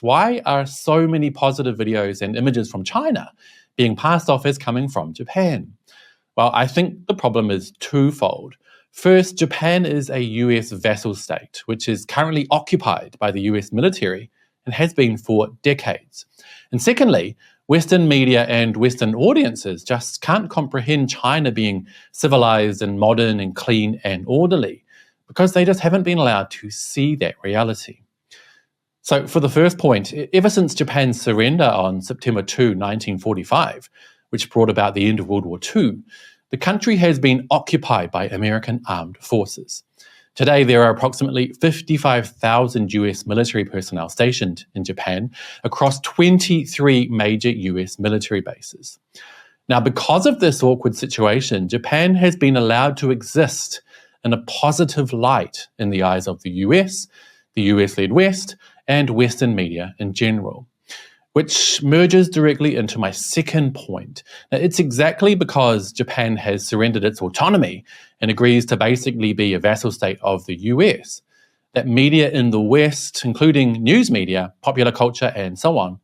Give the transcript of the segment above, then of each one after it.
Why are so many positive videos and images from China being passed off as coming from Japan? Well, I think the problem is twofold. First, Japan is a US vassal state, which is currently occupied by the US military and has been for decades. And secondly, Western media and Western audiences just can't comprehend China being civilized and modern and clean and orderly because they just haven't been allowed to see that reality. So for the first point, ever since Japan's surrender on September 2, 1945, which brought about the end of World War II, the country has been occupied by American armed forces. Today, there are approximately 55,000 US military personnel stationed in Japan across 23 major US military bases. Now, because of this awkward situation, Japan has been allowed to exist in a positive light in the eyes of the US-led West, and Western media in general, which merges directly into my second point. Now, it's exactly because Japan has surrendered its autonomy and agrees to basically be a vassal state of the US that media in the West, including news media, popular culture, and so on,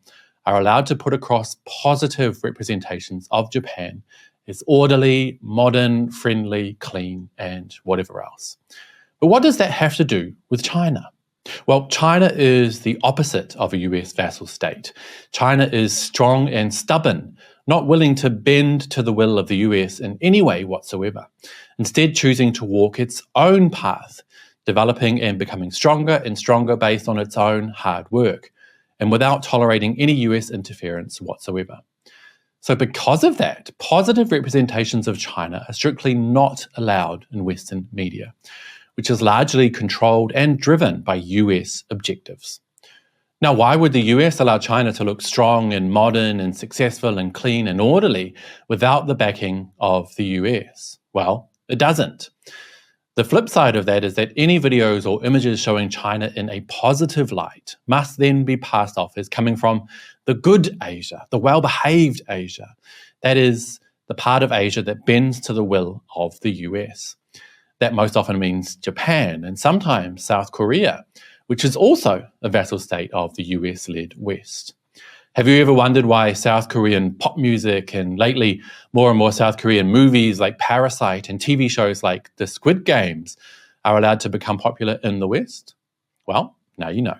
are allowed to put across positive representations of Japan as orderly, modern, friendly, clean, and whatever else. But what does that have to do with China? Well, China is the opposite of a US vassal state. China is strong and stubborn, not willing to bend to the will of the US in any way whatsoever, instead choosing to walk its own path, developing and becoming stronger and stronger based on its own hard work, and without tolerating any US interference whatsoever. So because of that, positive representations of China are strictly not allowed in Western media, which is largely controlled and driven by US objectives. Now, why would the US allow China to look strong and modern and successful and clean and orderly without the backing of the US? Well, it doesn't. The flip side of that is that any videos or images showing China in a positive light must then be passed off as coming from the good Asia, the well-behaved Asia. That is, the part of Asia that bends to the will of the US. That most often means Japan and sometimes South Korea, which is also a vassal state of the US-led West. Have you ever wondered why South Korean pop music and lately more and more South Korean movies like Parasite and TV shows like The Squid Games are allowed to become popular in the West? Well, now you know.